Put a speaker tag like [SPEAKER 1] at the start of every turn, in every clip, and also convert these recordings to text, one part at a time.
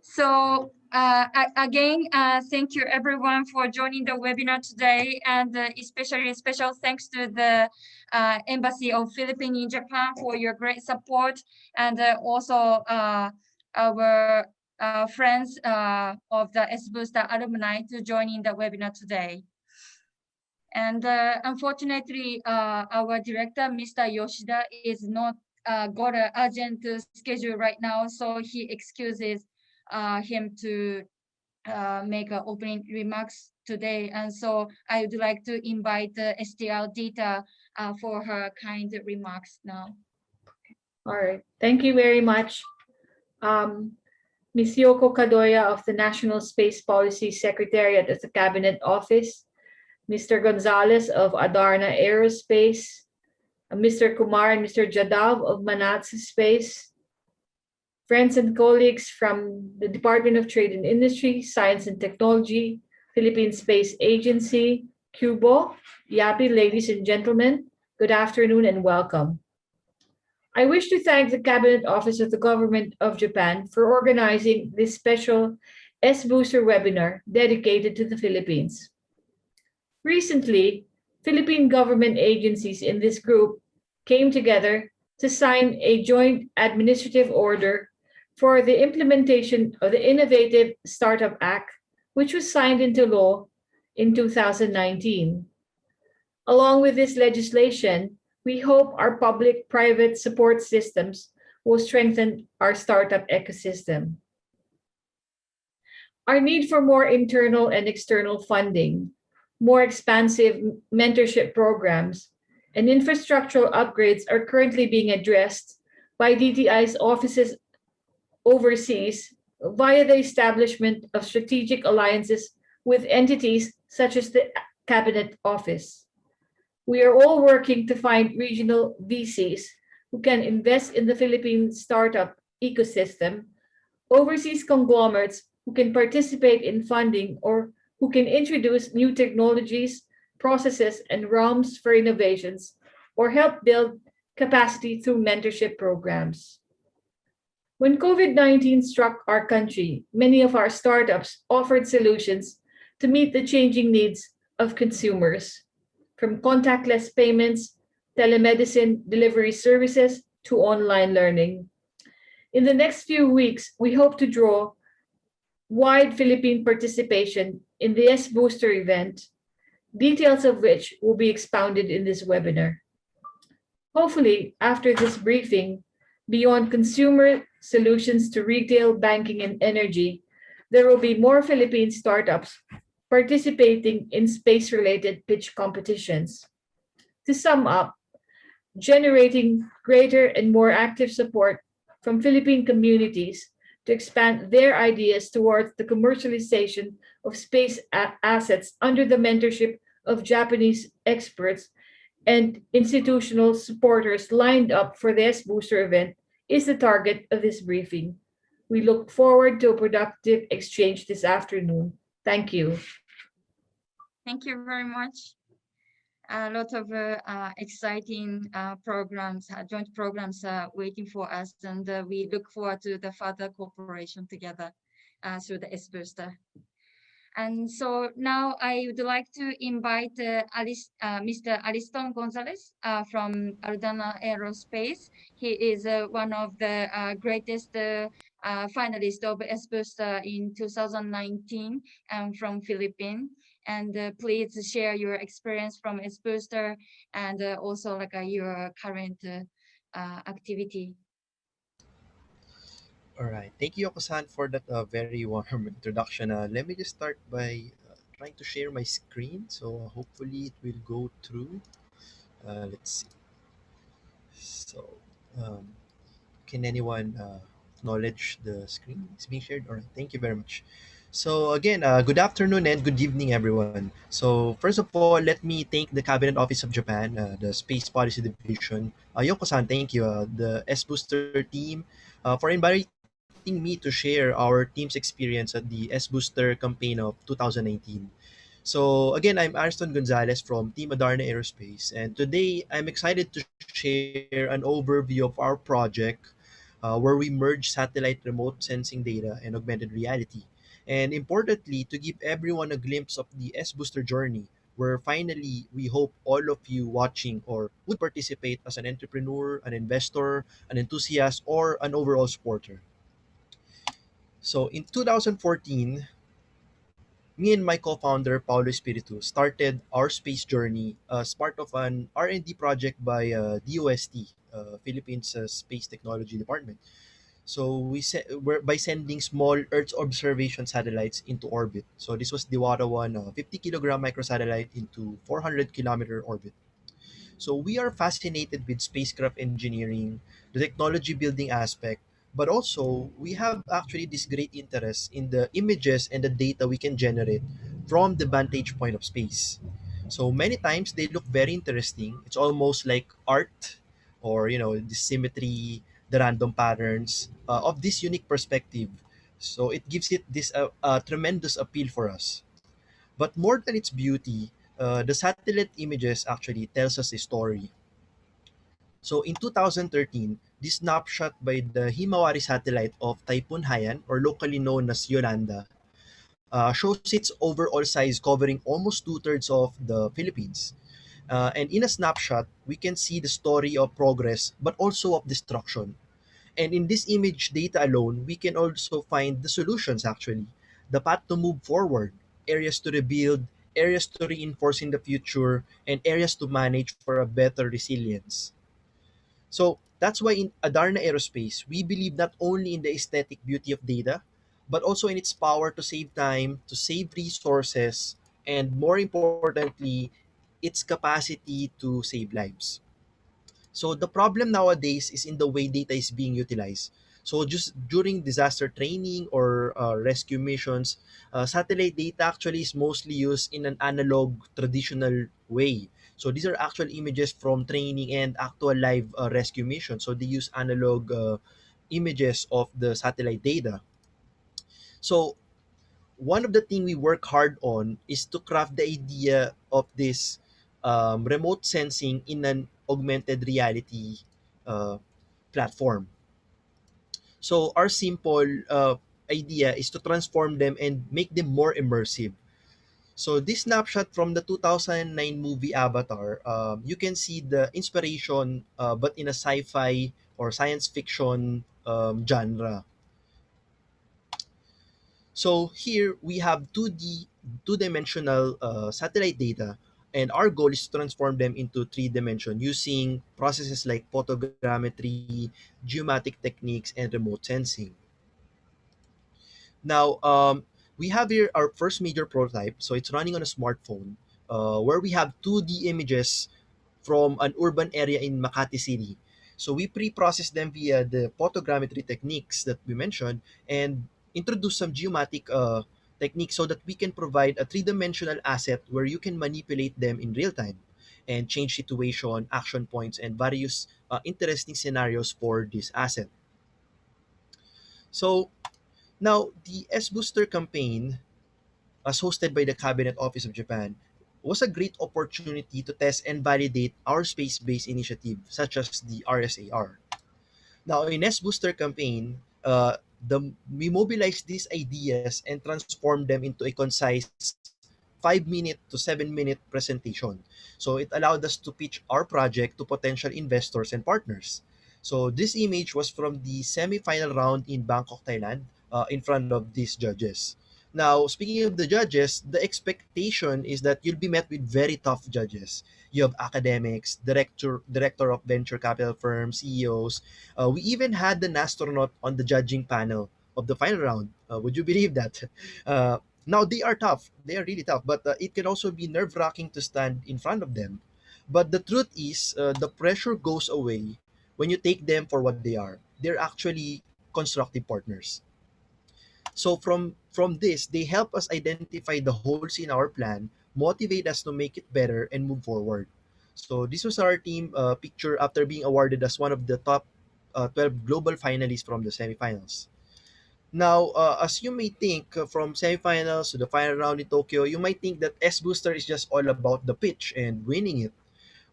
[SPEAKER 1] So again, thank you everyone for joining the webinar today, and especially special thanks to the Embassy of Philippines in Japan for your great support, and also our friends of the S-Booster alumni to join in the webinar today. And unfortunately, our director, Mr. Yoshida, is not got an urgent schedule right now, so he excuses him to make opening remarks today. And so I would like to invite STL Dita for her kind remarks now.
[SPEAKER 2] All right. Thank you very much. Ms. Yoko Kadoya of the National Space Policy Secretariat at the Cabinet Office, Mr. Gonzalez of Adarna Aerospace, Mr. Kumar and Mr. Jadhav of Manatsu Space, friends and colleagues from the Department of Trade and Industry, Science and Technology, Philippine Space Agency, Cubo, YAPI, ladies and gentlemen, good afternoon and welcome. I wish to thank the Cabinet Office of the Government of Japan for organizing this special S-Booster webinar dedicated to the Philippines. Recently, Philippine government agencies in this group came together to sign a joint administrative order for the implementation of the Innovative Startup Act, which was signed into law in 2019. Along with this legislation, we hope our public-private support systems will strengthen our startup ecosystem. Our need for more internal and external funding, more expansive mentorship programs, and infrastructural upgrades are currently being addressed by DTI's offices overseas via the establishment of strategic alliances with entities such as the Cabinet Office. We are all working to find regional VCs who can invest in the Philippine startup ecosystem, overseas conglomerates who can participate in funding or who can introduce new technologies, processes, and realms for innovations, or help build capacity through mentorship programs. When COVID-19 struck our country, many of our startups offered solutions to meet the changing needs of consumers, from contactless payments, telemedicine delivery services, to online learning. In the next few weeks, we hope to draw wide Philippine participation in the S-Booster event, details of which will be expounded in this webinar. Hopefully, after this briefing, beyond consumer solutions to retail, banking, and energy, there will be more Philippine startups participating in space-related pitch competitions. To sum up, generating greater and more active support from Philippine communities to expand their ideas towards the commercialization of space assets under the mentorship of Japanese experts and institutional supporters lined up for the S-Booster event is the target of this briefing. We look forward to a productive exchange this afternoon. Thank you.
[SPEAKER 1] Thank you very much. A lot of exciting programs, joint programs waiting for us, and we look forward to the further cooperation together through the S-Booster. And so now I would like to invite Mr. Aliston Gonzalez from Adarna Aerospace. He is one of the greatest finalists of S-Booster in 2019 from Philippines. And please share your experience from S-Booster and also like your current activity.
[SPEAKER 3] All right. Thank you, Yoko-san, for that very warm introduction. Let me just start by trying to share my screen. So hopefully it will go through. Let's see. So can anyone acknowledge the screen is being shared? All right. Thank you very much. So again, good afternoon and good evening, everyone. So first of all, let me thank the Cabinet Office of Japan, the Space Policy Division. Yoko-san, thank you. The S-Booster team for inviting me to share our team's experience at the S-Booster campaign of 2019. So again, I'm Ariston Gonzalez from Team Adarna Aerospace, and today I'm excited to share an overview of our project where we merge satellite remote sensing data and augmented reality. And importantly, to give everyone a glimpse of the S Booster journey, where finally we hope all of you watching or would participate as an entrepreneur, an investor, an enthusiast, or an overall supporter. So in 2014, me and my co-founder Paulo Espiritu started our space journey as part of an R&D project by DOST, Philippines Space Technology Department. So by sending small Earth observation satellites into orbit. So this was the Wada 1 50-kilogram microsatellite into 400-kilometer orbit. So we are fascinated with spacecraft engineering, the technology building aspect, but also we have actually this great interest in the images and the data we can generate from the vantage point of space. So many times they look very interesting. It's almost like art, or the symmetry, the random patterns of this unique perspective. So it gives it this tremendous appeal for us. But more than its beauty, the satellite images actually tells us a story. So in 2013, this snapshot by the Himawari satellite of Typhoon Haiyan, or locally known as Yolanda, shows its overall size covering almost two-thirds of the Philippines. And in a snapshot, we can see the story of progress, but also of destruction. And in this image data alone, we can also find the solutions actually, the path to move forward, areas to rebuild, areas to reinforce in the future, and areas to manage for a better resilience. So that's why in Adarna Aerospace, we believe not only in the aesthetic beauty of data, but also in its power to save time, to save resources, and more importantly, its capacity to save lives. So the problem nowadays is in the way data is being utilized. So just during disaster training or rescue missions, satellite data actually is mostly used in an analog, traditional way. So these are actual images from training and actual live rescue missions. So they use analog images of the satellite data. So one of the things we work hard on is to craft the idea of this remote sensing in an augmented reality uh, platform. So our simple idea is to transform them and make them more immersive. So this snapshot from the 2009 movie Avatar, you can see the inspiration, but in a sci-fi or science fiction genre. So here we have two-dimensional satellite data, and our goal is to transform them into three-dimension using processes like photogrammetry, geomatic techniques, and remote sensing. Now, we have here our first major prototype. So it's running on a smartphone, where we have 2D images from an urban area in Makati City. So we pre-process them via the photogrammetry techniques that we mentioned and introduce some geomatic techniques so that we can provide a three-dimensional asset where you can manipulate them in real time and change situation, action points, and various interesting scenarios for this asset. So now the S Booster campaign, as hosted by the Cabinet Office of Japan, was a great opportunity to test and validate our space-based initiative, such as the RSAR. Now, in S Booster campaign, we mobilized these ideas and transformed them into a concise 5-minute to 7-minute presentation. So it allowed us to pitch our project to potential investors and partners. So this image was from the semi-final round in Bangkok, Thailand, in front of these judges. Now, speaking of the judges, the expectation is that you'll be met with very tough judges. You have academics, director of venture capital firms, CEOs. We even had an astronaut on the judging panel of the final round. Would you believe that? Uh, Now they are tough. They are really tough, but it can also be nerve-wracking to stand in front of them. But the truth is, the pressure goes away when you take them for what they are. They're actually constructive partners. So from this, they help us identify the holes in our plan, motivate us to make it better, and move forward. So this was our team picture after being awarded as one of the top 12 global finalists from the semifinals. Now, as you may think, from semifinals to the final round in Tokyo, you might think that S Booster is just all about the pitch and winning it.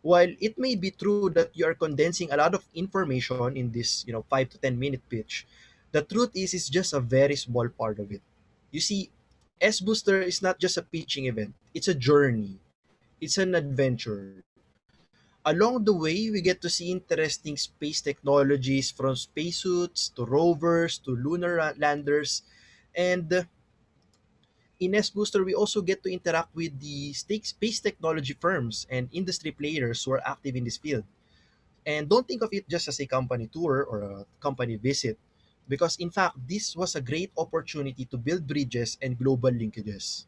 [SPEAKER 3] While it may be true that you are condensing a lot of information in this 5 to 10 minute pitch, the truth is it's just a very small part of it. You see, S Booster is not just a pitching event, it's a journey, it's an adventure. Along the way, we get to see interesting space technologies from spacesuits to rovers to landers. And in S Booster, we also get to interact with the space technology firms and industry players who are active in this field. And don't think of it just as a company tour or a company visit, because in fact, this was a great opportunity to build bridges and global linkages.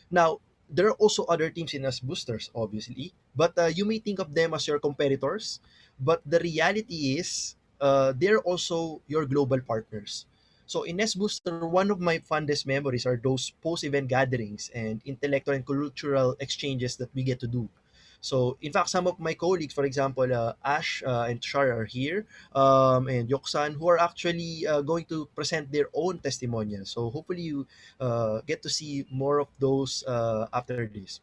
[SPEAKER 3] Now, there are also other teams in as boosters, obviously, but you may think of them as your competitors. But the reality is, they're also your global partners. So in S Booster, one of my fondest memories are those post-event gatherings and intellectual and cultural exchanges that we get to do. So in fact, some of my colleagues, for example, Ash and Tushar are here, and Yoksan, who are actually going to present their own testimonials. So hopefully you get to see more of those after this.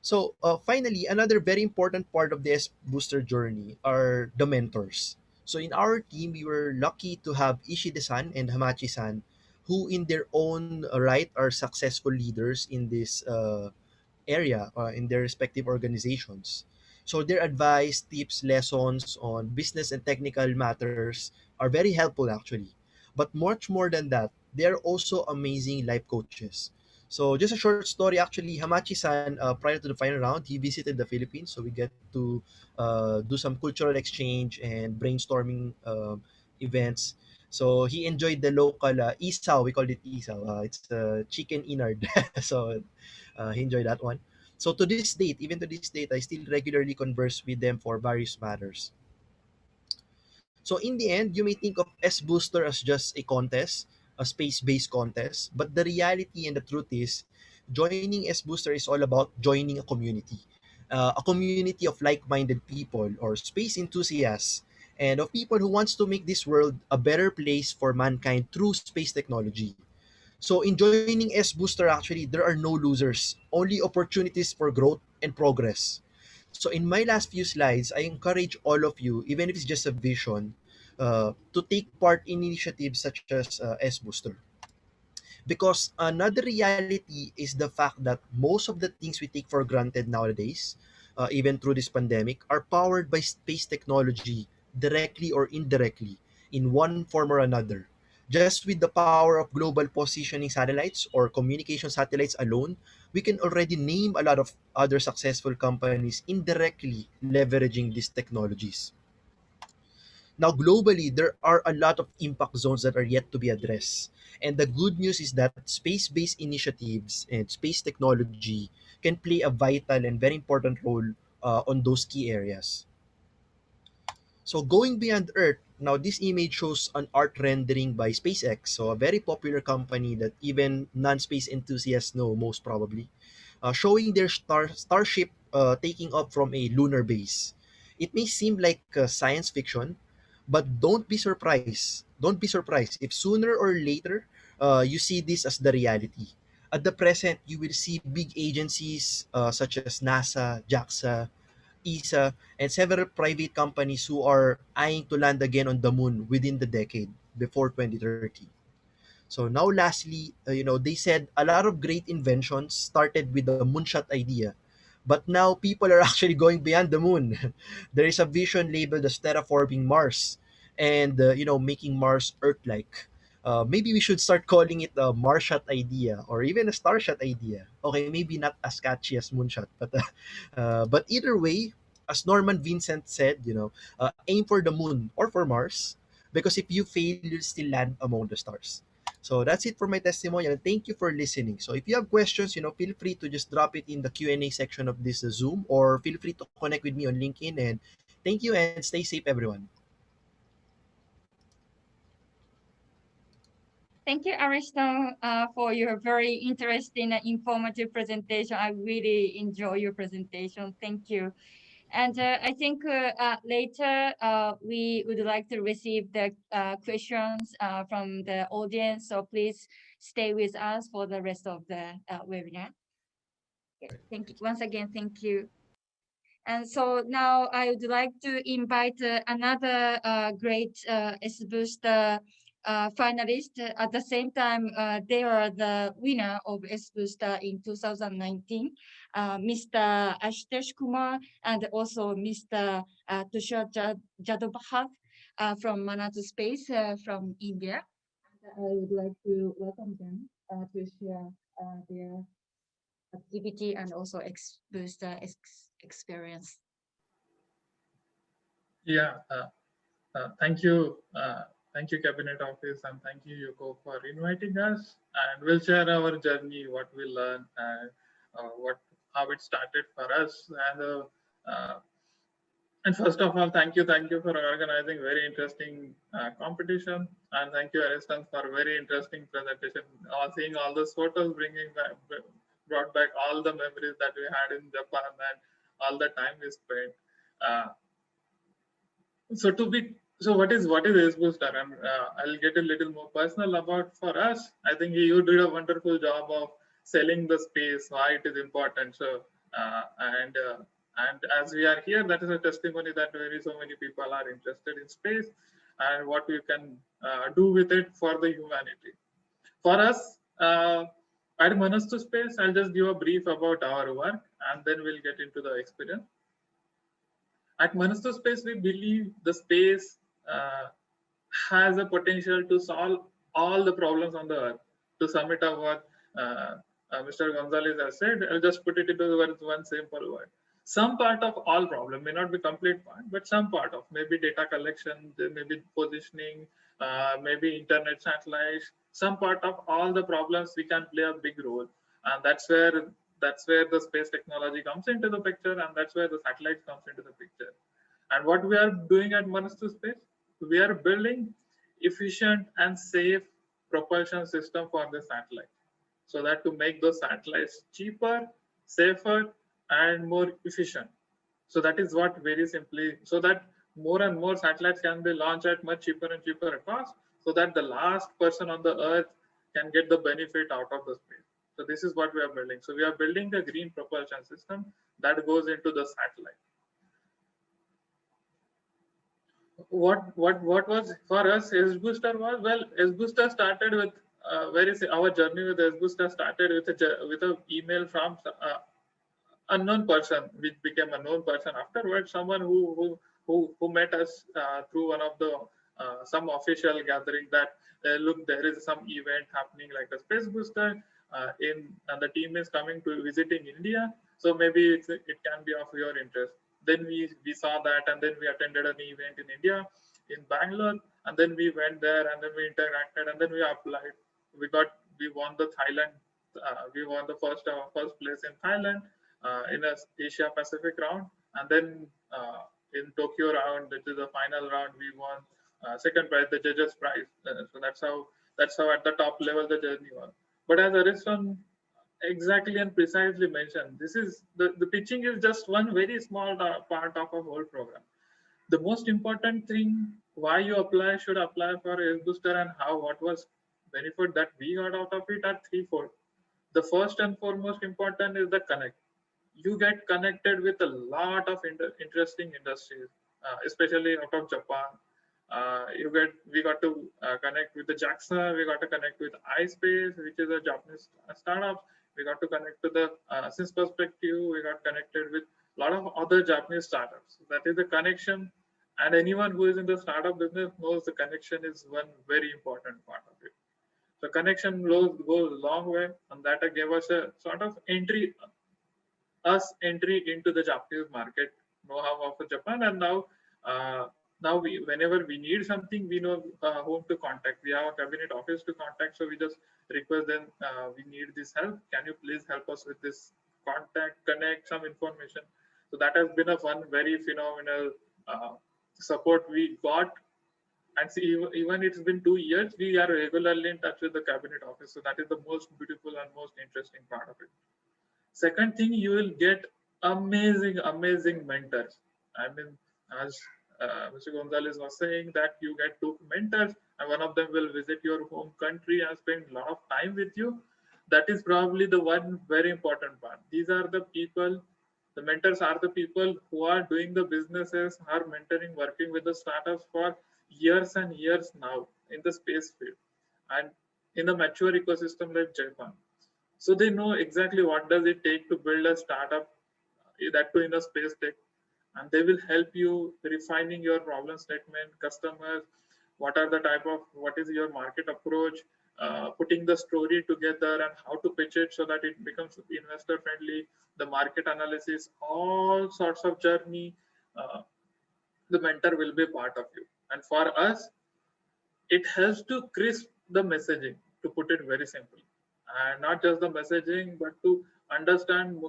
[SPEAKER 3] So finally, another very important part of this booster journey are the mentors. So in our team, we were lucky to have Ishide-san and Hamachi-san, who in their own right are successful leaders in this area in their respective organizations. So their advice, tips, lessons on business and technical matters are very helpful actually. But much more than that, they are also amazing life coaches. So just a short story actually, Hamachi-san, prior to the final round, he visited the Philippines. So we get to do some cultural exchange and brainstorming events. So he enjoyed the local isaw, we called it isaw. It's a chicken inard. So he enjoyed that one. So to this date, even to this date, I still regularly converse with them for various matters. So in the end, you may think of S Booster as just a contest, a space-based contest, but the reality and the truth is, joining S Booster is all about joining a community of like-minded people or space enthusiasts, and of people who wants to make this world a better place for mankind through space technology. So in joining S Booster, actually, there are no losers, only opportunities for growth and progress. So in my last few slides, I encourage all of you, even if it's just a vision, to take part in initiatives such as S Booster. Because another reality is the fact that most of the things we take for granted nowadays, even through this pandemic, are powered by space technology directly or indirectly in one form or another. Just with the power of global positioning satellites or communication satellites alone, we can already name a lot of other successful companies indirectly leveraging these technologies. Now, globally, there are a lot of impact zones that are yet to be addressed. And the good news is that space based initiatives and space technology can play a vital and very important role on those key areas. So going beyond Earth, now this image shows an art rendering by SpaceX, so a very popular company that even non-space enthusiasts know most probably, showing their starship taking off from a lunar base. It may seem like science fiction, but don't be surprised. Don't be surprised if sooner or later you see this as the reality. At the present, you will see big agencies such as NASA, JAXA, ESA, and several private companies who are eyeing to land again on the moon within the decade before 2030. So now lastly, they said a lot of great inventions started with the moonshot idea. But now people are actually going beyond the moon. There is a vision labeled as terraforming Mars and, making Mars Earth-like. Maybe we should start calling it a Marshot idea or even a Starshot idea. Okay, maybe not as catchy as Moonshot, but either way, as Norman Vincent said, aim for the moon or for Mars, because if you fail, you'll still land among the stars. So that's it for my testimonial. Thank you for listening. So if you have questions, feel free to just drop it in the Q&A section of this Zoom, or feel free to connect with me on LinkedIn. And thank you and stay safe, everyone.
[SPEAKER 1] Thank you, Ariston, for your very interesting and informative presentation. I really enjoy your presentation. Thank you. And I think later we would like to receive the questions from the audience. So please stay with us for the rest of the webinar. Yes, thank you once again. Thank you. And so now I would like to invite another great S-Booster finalist. At the same time, they are the winner of S-Booster in 2019, Mr. Ashtesh Kumar and also Mr. Tushar Jadhav from Manatsu Space from India. I would like to welcome them to share their activity and also booster experience.
[SPEAKER 4] Yeah, thank you, Cabinet Office, and thank you, Yoko, for inviting us. And we'll share our journey, what we learned, and how it started for us. And first of all, thank you for organizing very interesting competition, and thank you, Ariston, for very interesting presentation. Seeing all those photos, brought back all the memories that we had in Japan and all the time we spent. Uh, so what is S Booster? And I'll get a little more personal about for us. I think you did a wonderful job of selling the space, why it is important. So and as we are here, that is a testimony that so many people are interested in space and what we can do with it for the humanity. For us, at Manatsu Space, I'll just give a brief about our work and then we'll get into the experience. At Manatsu Space, we believe the space has a potential to solve all the problems on the Earth. To sum it up, what Mr. Gonzalez has said, I'll just put it into one simple word. Some part of all problem, may not be complete part, but some part of maybe data collection, maybe positioning, maybe internet satellites, some part of all the problems we can play a big role. And that's where the space technology comes into the picture, and that's where the satellites comes into the picture. And what we are doing at Manatsu Space, we are building efficient and safe propulsion system for the satellite, so that to make those satellites cheaper, safer, and more efficient. So that is what very simply, so that more and more satellites can be launched at much cheaper and cheaper cost, so that the last person on the Earth can get the benefit out of the space. So this is what we are building. So we are building a green propulsion system that goes into the satellite. What was for us S Booster was, well, S Booster started with our journey with S Booster started with a email from unknown person, which became a known person afterwards. Someone who met us through one of the some official gathering that look, there is some event happening like a space booster and the team is coming to visiting India, so maybe it can be of your interest. Then we saw that, and then we attended an event in India, in Bangalore, and then we went there, and then we interacted, and then we applied. We won the Thailand. We won the first place in Thailand in a Asia Pacific round, and then in Tokyo round, which is the final round, we won second prize, the judges prize. So that's how at the top level the journey was. But as Ariston exactly and precisely mentioned, this is the pitching is just one very small part of a whole program. The most important thing why you should apply for S Booster and what was benefit that we got out of it are threefold. The first and foremost important is the connect. You get connected with a lot of interesting industries, especially out of Japan. We got to connect with the JAXA. We got to connect with iSpace, which is a Japanese startup. We got to connect to the since perspective. We got connected with a lot of other Japanese startups. That is the connection, and anyone who is in the startup business knows the connection is one very important part of it. So connection goes a long way, and that gave us a sort of entry into the Japanese market, know-how of Japan, and now whenever we need something, we know whom to contact. We have a cabinet office to contact, so we just request them. We need this help. Can you please help us with this connect some information? So that has been a one very phenomenal support we got. And see, even it's been 2 years, we are regularly in touch with the cabinet office. So that is the most beautiful and most interesting part of it. Second thing, you will get amazing mentors. I mean, as Mr. Gonzalez was saying, that you get 2 mentors, and one of them will visit your home country and spend a lot of time with you. that is probably the one very important part. These are the people, the mentors are the people who are doing the businesses, are mentoring, working with the startups for years and years now in the space field and in a mature ecosystem like Japan. So they know exactly what does it take to build a startup, that too in a space tech, and they will help you refining your problem statement, customers, what are the type of, what is your market approach, putting the story together and how to pitch it so that it becomes investor friendly, the market analysis, all sorts of journey. The mentor will be part of you, and for us it helps to crisp the messaging, to put it very simply, and not just the messaging but to understand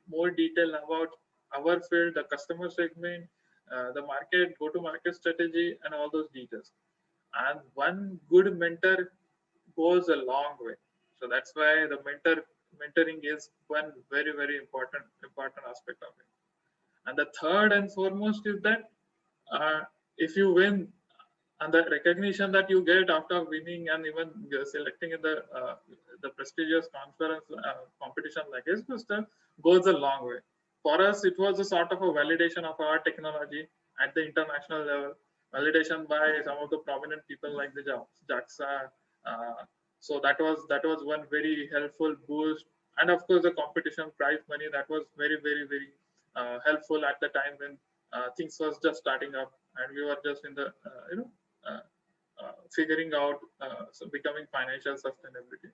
[SPEAKER 4] more detail about our field, the customer segment, the market, go to market strategy, and all those details. And one good mentor goes a long way. So that's why the mentoring is one very important aspect of it. And the third and foremost is that if you win, and the recognition that you get after winning and even selecting in the prestigious conference competition like Aerospace goes a long way. For us, it was a sort of a validation of our technology at the international level, validation by some of the prominent people like the JAXA. So that was one very helpful boost, and of course the competition prize money, that was very helpful at the time when things was just starting up and we were just in the uh, figuring out becoming financial sustainability.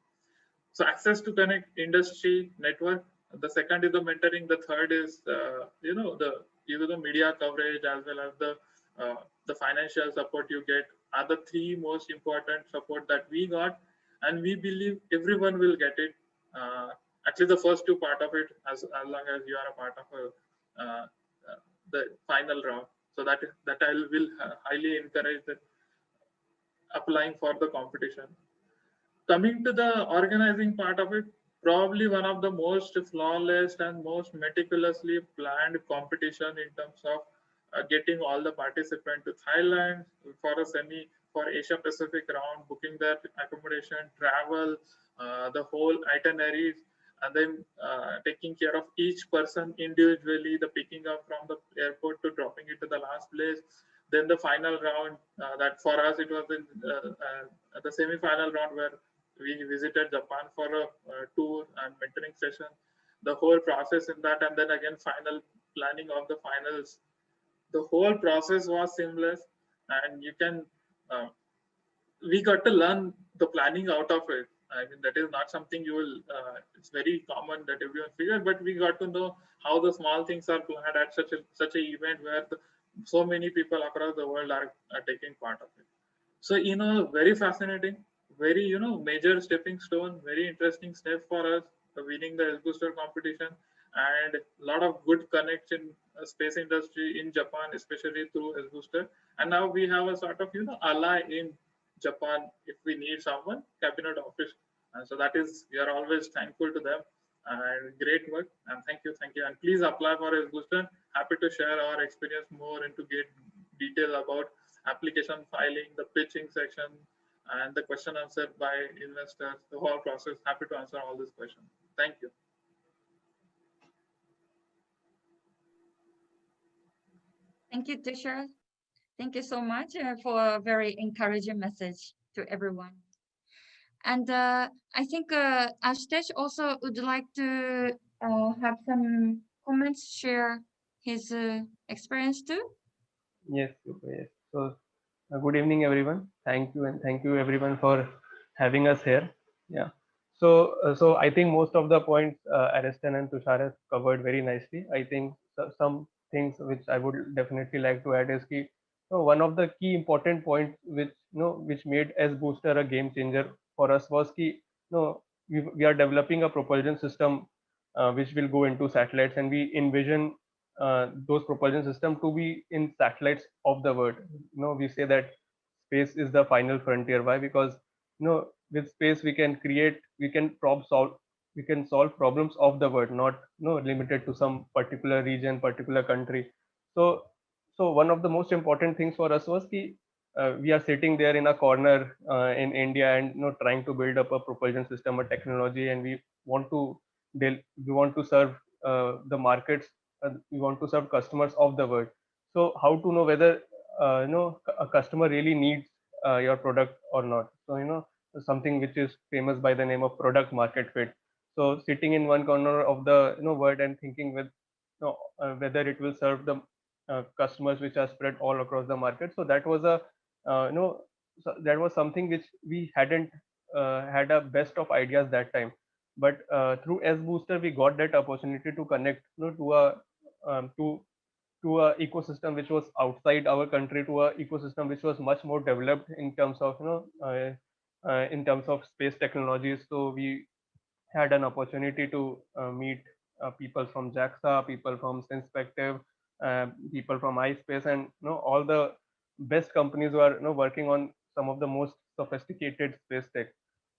[SPEAKER 4] So access to connect industry network. The second is the mentoring. The third is the either the media coverage as well as the financial support you get are the three most important support that we got, and we believe everyone will get it. At least the first two part of it, as long as you are a part of the final round. So that I will highly encourage that applying for the competition. Coming to the organizing part of it, probably one of the most flawless and most meticulously planned competition in terms of getting all the participants to Thailand for Asia Pacific round, booking their accommodation, travel, the whole itineraries, and then taking care of each person individually, the picking up from the airport to dropping it to the last place. Then the final round, that for us it was in the semi-final round where we visited Japan for a tour and mentoring session. The whole process in that, and then again final planning of the finals. The whole process was seamless, and you can. We got to learn the planning out of it. I mean, that is not something you will. It's very common that everyone figures, but we got to know how the small things are planned at such a event where so many people across the world are taking part of it. So very fascinating, very major stepping stone, very interesting step for us, winning the S-Booster competition, and a lot of good connects in space industry in Japan, especially through S-Booster. And now we have a sort of ally in Japan if we need someone, cabinet office. And so that is, we are always thankful to them, and great work, and thank you. And please apply for S-Booster. Happy to share our experience more and to get detail about application filing, the pitching section, and the question answered by investors, the whole process. Happy to answer all these questions. Thank you.
[SPEAKER 1] Thank you, Tushar. Thank you so much for a very encouraging message to everyone. And I think Ashtesh also would like to have some comments, share his experience too.
[SPEAKER 5] Yes, yes. So, good evening, everyone. Thank you, and thank you, everyone, for having us here. Yeah. So I think most of the points Ariston and Tushar has covered very nicely. I think some things which I would definitely like to add is key. One of the key important points which made S Booster a game changer for us was key. We are developing a propulsion system which will go into satellites, and we envision those propulsion system to be in satellites of the world. We say that space is the final frontier. Why? Because with space we can solve problems of the world, not limited to some particular region, particular country. So one of the most important things for us was we are sitting there in a corner in India and trying to build up a propulsion system or technology, and we want to serve the markets, we want to serve customers of the world. So how to know whether a customer really needs your product or not? So something which is famous by the name of product market fit. So sitting in one corner of the world and thinking with whether it will serve the customers which are spread all across the market. So that was a that was something which we hadn't had a best of ideas that time. But through S Booster, we got that opportunity to connect to a to a ecosystem which was outside our country, to a ecosystem which was much more developed in terms of in terms of space technologies. So we had an opportunity to meet people from JAXA, people from Synspective, people from iSpace, and all the best companies who are working on some of the most sophisticated space tech.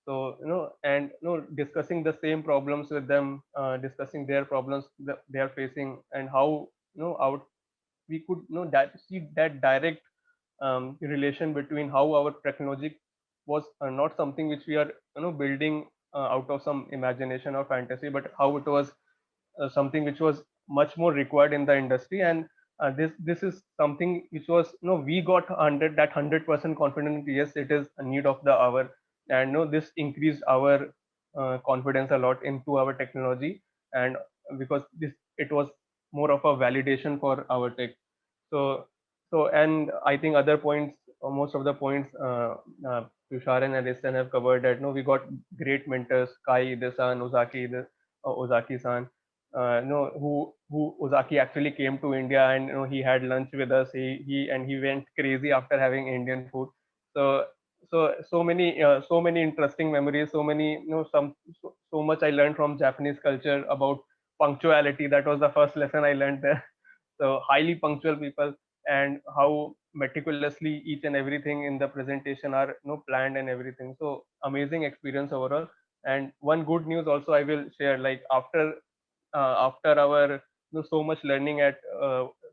[SPEAKER 5] So and discussing the same problems with them, discussing their problems that they are facing, and how out we could that see that direct relation between how our technology was not something which we are building out of some imagination or fantasy, but how it was something which was much more required in the industry. And this is something which was we got 100% confident, yes, it is a need of the hour. And this increased our confidence a lot into our technology, and because this it was more of a validation for our tech. So and I think other points, or most of the points, Tushar and Ariston have covered that. We got great mentors, Kai Ide-san, Ozaki-san, who Ozaki actually came to India, and he had lunch with us. He went crazy after having Indian food. So many interesting memories. So many so much I learned from Japanese culture about punctuality. That was the first lesson I learned there. So highly punctual people, and how meticulously each and everything in the presentation are planned and everything. So amazing experience overall. And one good news also I will share, like after our so much learning at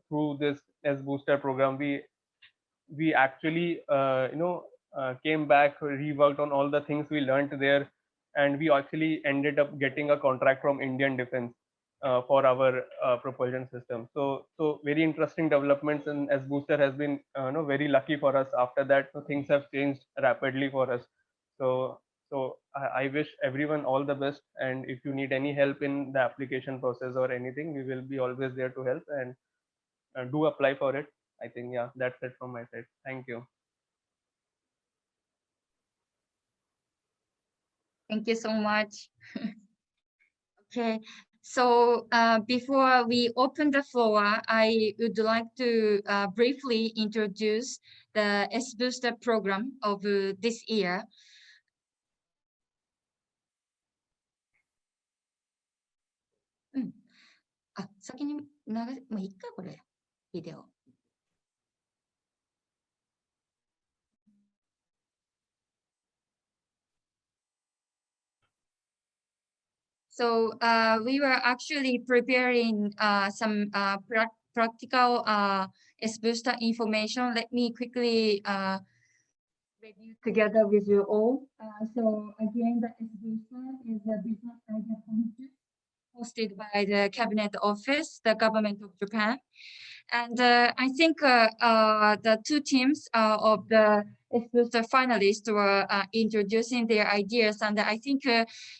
[SPEAKER 5] through this S Booster program, we actually came back, reworked on all the things we learned there, and we actually ended up getting a contract from Indian Defense for our propulsion system. So very interesting developments, and S Booster has been very lucky for us. After that, things have changed rapidly for us. So I wish everyone all the best, and if you need any help in the application process or anything, we will be always there to help. And do apply for it. I think, yeah, that's it from my side. Thank you.
[SPEAKER 1] Thank you so much. Okay, so before we open the floor, I would like to briefly introduce the S Booster program of this year. Mm. 先にもういいか、これ、ビデオ。So we were actually preparing some practical S Booster information. Let me quickly review together with you all. So again, the S Booster is a business idea contest hosted by the Cabinet Office, the government of Japan. And I think the two teams of the S-Booster finalists were introducing their ideas. And I think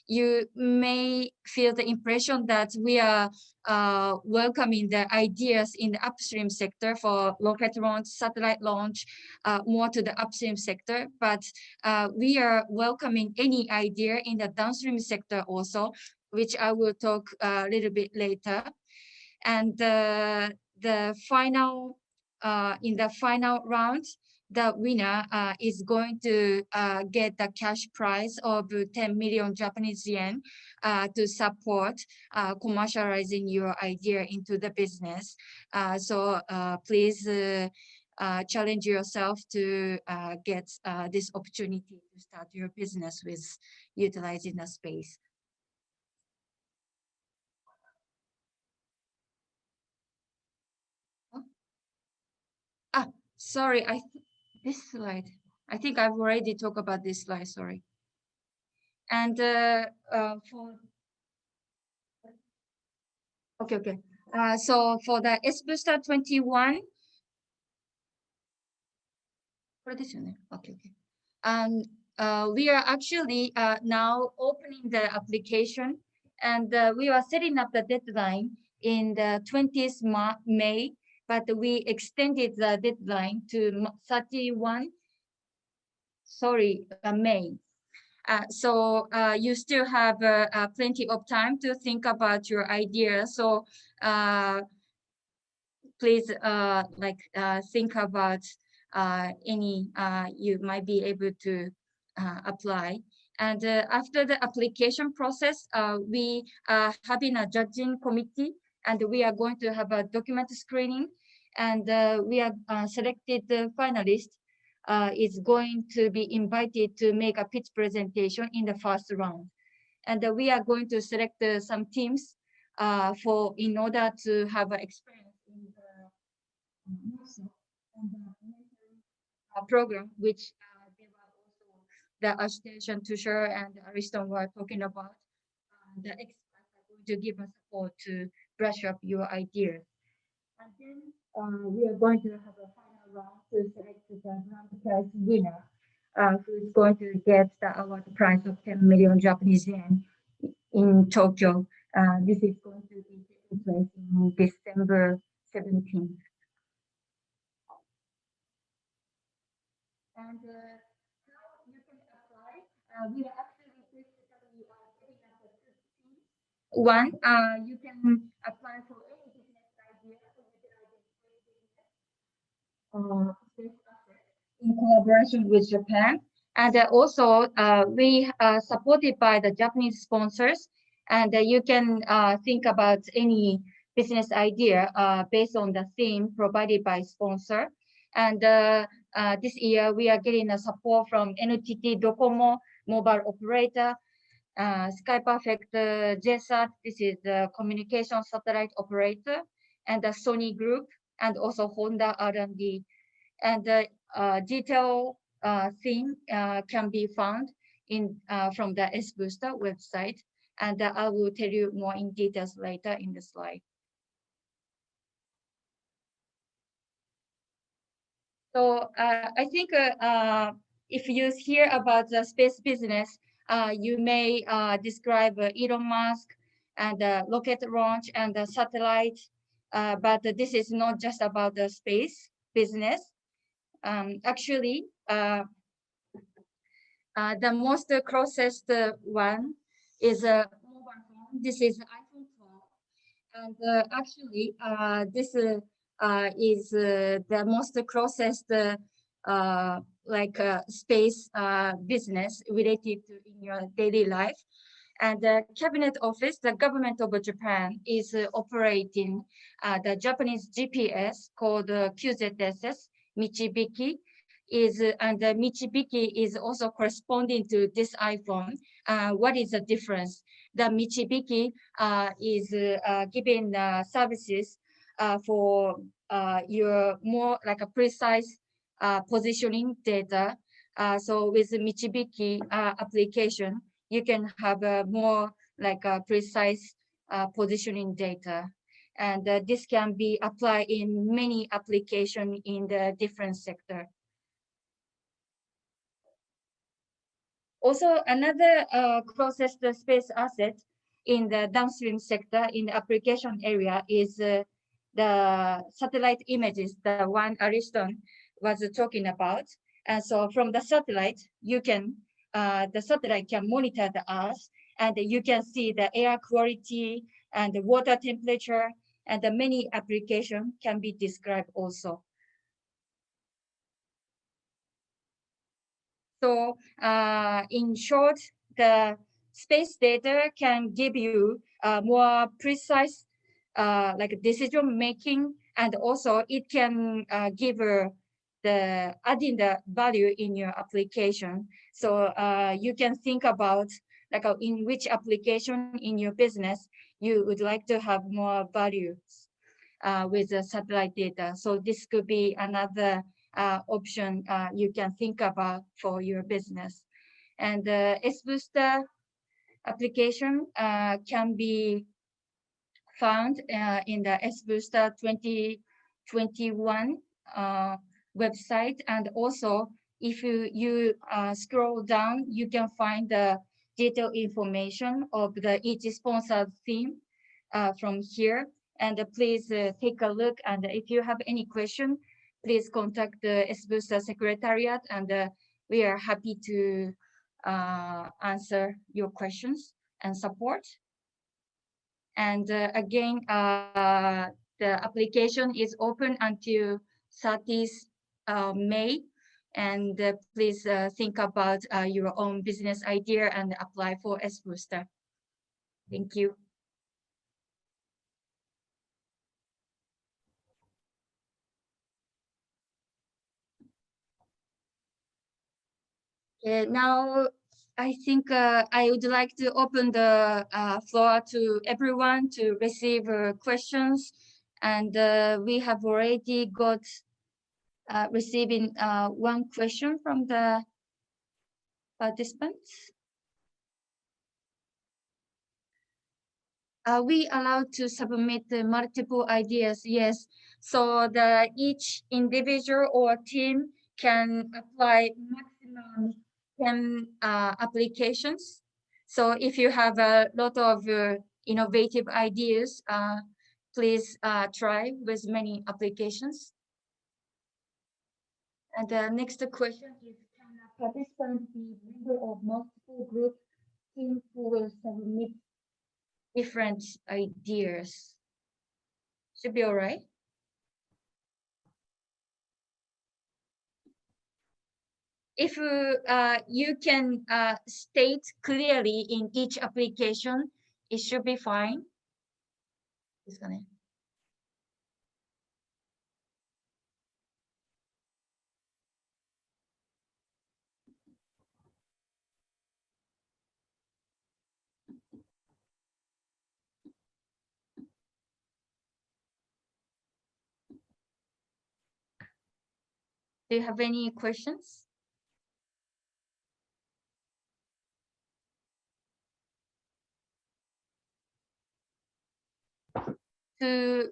[SPEAKER 1] you may feel the impression that we are welcoming the ideas in the upstream sector for rocket launch, satellite launch, more to the upstream sector. But we are welcoming any idea in the downstream sector also, which I will talk a little bit later. And the final in the final round, the winner is going to get the cash prize of 10 million Japanese yen to support commercializing your idea into the business. So please challenge yourself to get this opportunity to start your business with utilizing the space. Sorry, this slide. I think I've already talked about this slide, sorry. And so for the S Booster 21, we are actually now opening the application, and we are setting up the deadline in the 20th May, but we extended the deadline to 31, May. So you still have plenty of time to think about your idea. So please think about any you might be able to apply. And after the application process, we are having a judging committee, and we are going to have a document screening, and we are selected the finalist is going to be invited to make a pitch presentation in the first round. And we are going to select some teams in order to have experience in the program, which they were also the Ashtesh and Tushar and Ariston were talking about. The experts are going to give us support to brush up your ideas. And then we are going to have a final round to select the grand prize winner, who is going to get the award prize of 10 million Japanese yen in Tokyo. This is going to be taking place in December 17th. And how you can apply? We are actually basically setting up the two teams. One, you can apply for any business idea in collaboration with Japan. And also, we are supported by the Japanese sponsors, and you can think about any business idea based on the theme provided by sponsor. And this year, we are getting a support from NTT Docomo, mobile operator, Sky Perfect JSAT, this is the communication satellite operator, and the Sony Group, and also Honda R&D. And the detailed theme can be found from the S Booster website, and I will tell you more in details later in the slide. So I think if you hear about the space business, you may describe Elon Musk and rocket launch and the satellite, but this is not just about the space business. Actually, the most closest one is a mobile phone. This is iPhone 12, and actually, this is the most closest space business related to in your daily life. And the Cabinet Office, the government of Japan, is operating the Japanese GPS called QZSS, Michibiki, and the Michibiki is also corresponding to this iPhone. What is the difference? The Michibiki is giving services for your more like a precise positioning data. So with the Michibiki application, you can have a more like a precise positioning data. And this can be applied in many applications in the different sector. Also, another closest space asset in the downstream sector in the application area is the satellite images, the one Ariston was talking about. And so from the satellite, you can, the satellite can monitor the Earth, and you can see the air quality and the water temperature, and the many applications can be described also. So in short, the space data can give you more precise like decision making, and also it can give the adding the value in your application. So you can think about like in which application in your business you would like to have more value with the satellite data. So this could be another option you can think about for your business. And the S-Booster application can be found in the S-Booster 2021 website. And also, if you scroll down, you can find the detailed information of each sponsored theme from here. And please take a look. And if you have any question, please contact the S-Booster Secretariat, and we are happy to answer your questions and support. And again, the application is open until 30th May. And please think about your own business idea and apply for S-Booster. Thank you. Now, I think I would like to open the floor to everyone to receive questions. And we have already got receiving one question from the participants. Are we allowed to submit multiple ideas? Yes. So each individual or team can apply maximum 10 applications. So if you have a lot of innovative ideas, please try with many applications. And the next question is, can a participant be member of multiple group teams who will submit different ideas? Should be all right. If you can state clearly in each application, it should be fine. Do you have any questions? To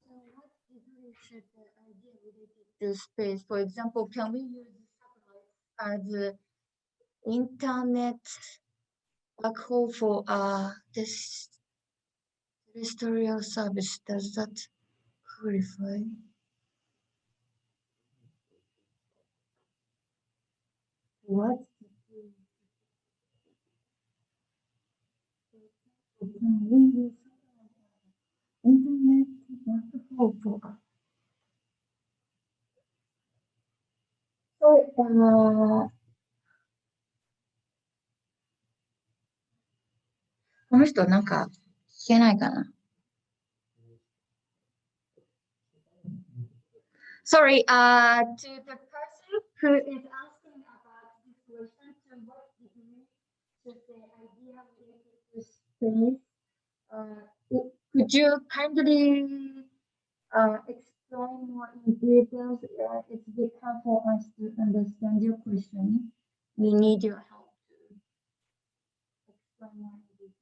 [SPEAKER 1] what degree should the idea related to space? For example, can we use satellite as an internet backhaul for this terrestrial service? Does that qualify? What? Can we use internet backhaul for? So, この人なんか聞けないかな? Sorry, to the person who is asking about this question, to what degree should the idea related to space? Could you kindly explain more in details? It's a bit hard for us to understand your question. We need your help to explain more in detail.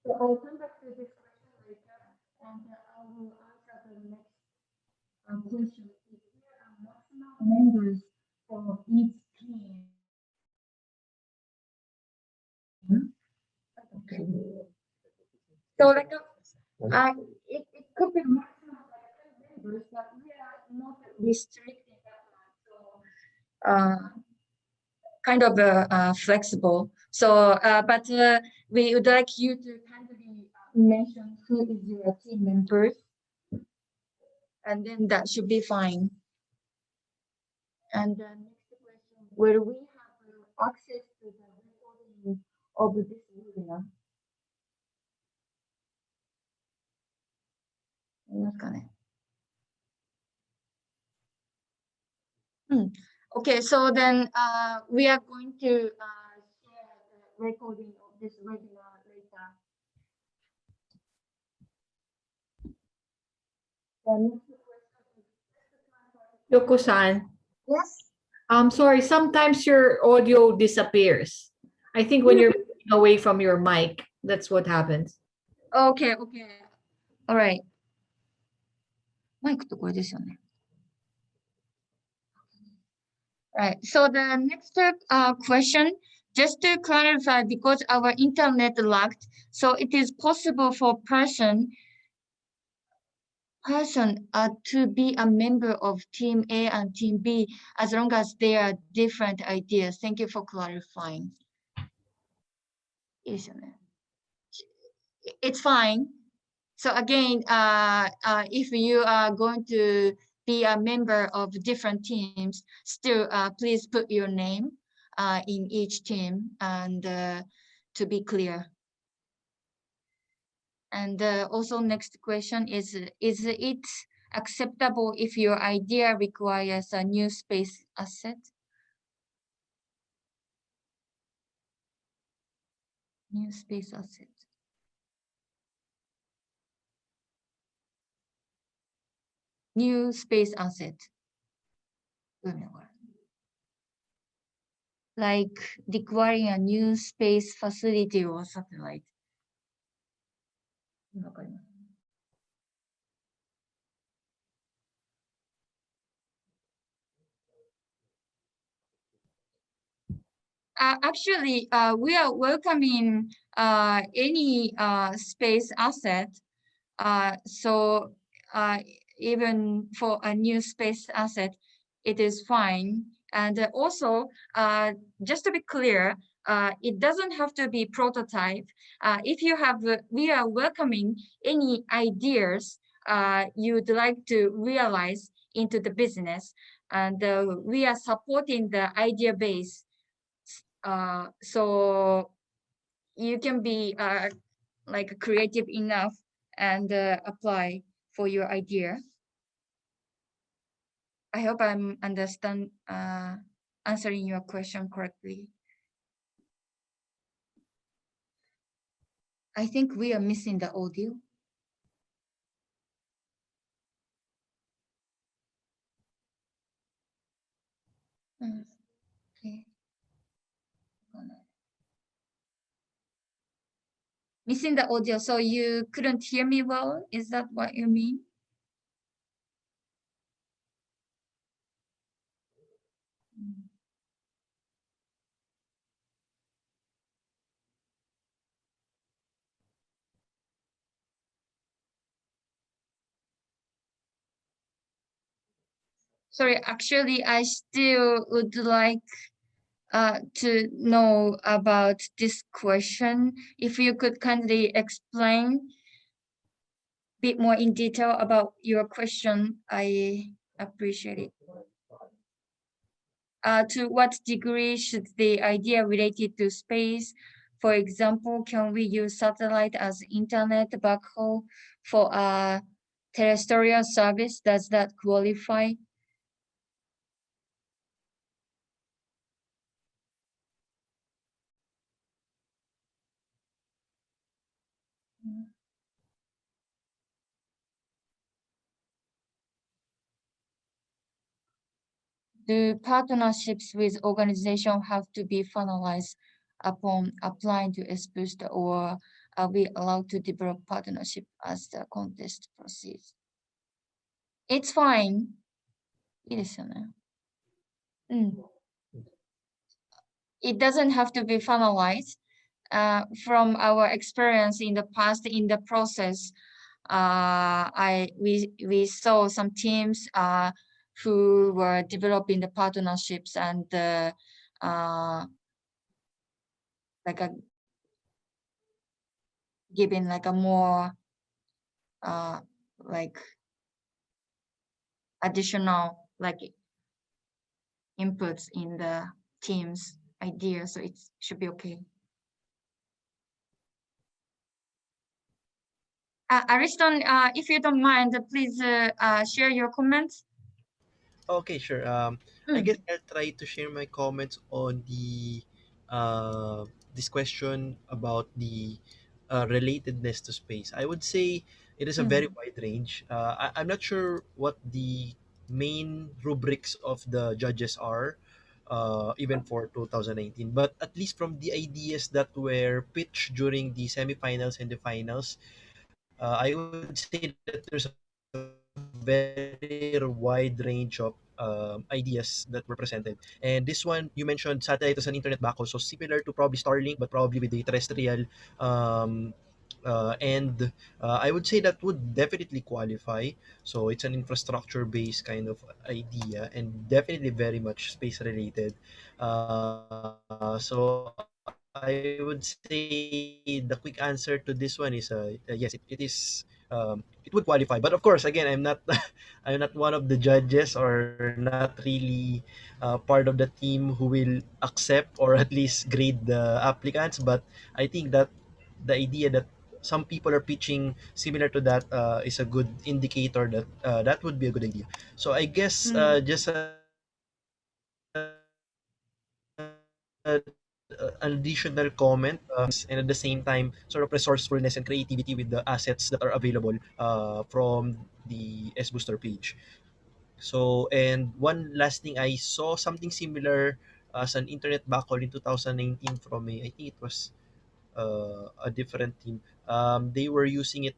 [SPEAKER 1] So I'll come back to this question later, and I will answer the next question. If there are maximum members for each team, okay. So like it could be maximum members, but we are not restricting that one. So kind of flexible. So but we would like you to kindly mention who is your team members, and then that should be fine. And the next question, will we have access to the recording of this webinar? Okay, so then we are going to share the recording of this webinar later. The next question is,
[SPEAKER 2] Yoko-san,
[SPEAKER 1] Yes.
[SPEAKER 2] sorry, sometimes your audio disappears. I think when you're moving away from your mic, that's what happens.
[SPEAKER 1] Okay, okay. All right. マイクってこれですよね。Right. So the next question, just to clarify, because our internet lagged, so it is possible for person to be a member of Team A and Team B as long as they are different ideas. Thank you for clarifying. いいですよね。It's fine. So again, if you are going to be a member of different teams, still please put your name in each team and to be clear. And also next question is it acceptable if your idea requires a new space asset? New space asset. New space asset. Like requiring a new space facility or something like. Actually, we are welcoming any space asset. So even for a new space asset, it is fine. And also, just to be clear, it doesn't have to be prototype. If you have, we are welcoming any ideas you'd like to realize into the business, and we are supporting the idea base. So you can be like creative enough and apply for your idea. I hope I'm answering your question correctly. I think we are missing the audio. Okay. Missing the audio, so you couldn't hear me well? Is that what you mean? Sorry, actually, I still would like to know about this question. If you could kindly explain a bit more in detail about your question, I appreciate it. To what degree should the idea related to space? For example, can we use satellite as internet backhaul for a terrestrial service? Does that qualify? Do partnerships with organizations have to be finalized upon applying to S-Booster, or are we allowed to develop partnership as the contest proceeds? It's fine. いいですよね。It doesn't have to be finalized. From our experience in the past in the process, we saw some teams who were developing the partnerships and like giving like a more like additional like inputs in the team's idea, so it should be okay. Ariston, if you don't mind, please share your comments.
[SPEAKER 3] Okay, sure. I guess I'll try to share my comments on the this question about the relatedness to space. I would say it is a very wide range. I'm not sure what the main rubrics of the judges are, even for 2019. But at least from the ideas that were pitched during the semifinals and the finals, I would say that there's a very wide range of ideas that were presented. And this one, you mentioned satellite as an internet backhaul, so similar to probably Starlink, but probably with a terrestrial. Um, and I would say that would definitely qualify. So it's an infrastructure-based kind of idea, and definitely very much space-related. So I would say the quick answer to this one is yes, it would qualify. But of course, again, I'm not I'm not one of the judges or not really part of the team who will accept or at least grade the applicants. But I think that the idea that some people are pitching similar to that is a good indicator that that would be a good idea. So I guess just an additional comment, and at the same time sort of resourcefulness and creativity with the assets that are available from the S Booster page. So, and one last thing, I saw something similar as an internet backhaul in 2019 from a, I think it was a different team. They were using it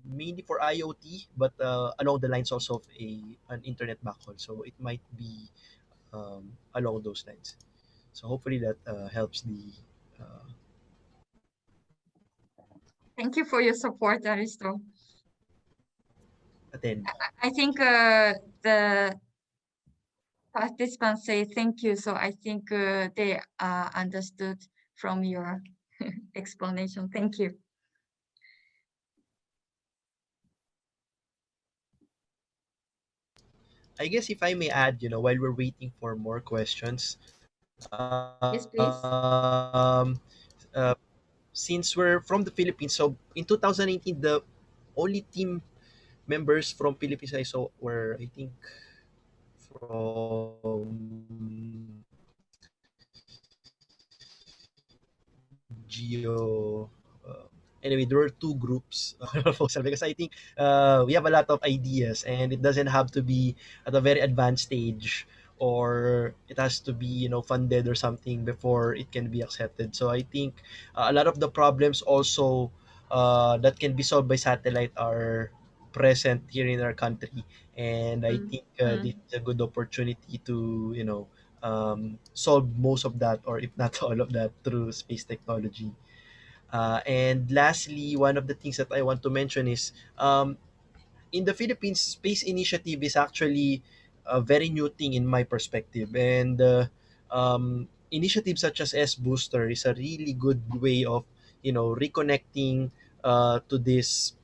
[SPEAKER 3] mainly for IoT, but along the lines also of an internet backhaul. So it might be along those lines. So hopefully that helps the uh,
[SPEAKER 1] Thank you for your support, Aristo.
[SPEAKER 3] attend.
[SPEAKER 1] I think the participants say thank you, so I think they understood from your explanation. Thank you.
[SPEAKER 3] I guess if I may add, while we're waiting for more questions,
[SPEAKER 1] Yes, please.
[SPEAKER 3] since we're from the Philippines, so in 2019, the only team members from Philippines I saw were, I think, from Geo. Anyway, there were two groups because I think we have a lot of ideas, and it doesn't have to be at a very advanced stage, or it has to be funded or something before it can be accepted. So I think a lot of the problems also that can be solved by satellite are present here in our country, and I think this is a good opportunity to solve most of that, or if not all of that, through space technology. And lastly, one of the things that I want to mention is in the Philippines, space initiative is actually a very new thing in my perspective. And initiatives such as S Booster is a really good way of reconnecting to this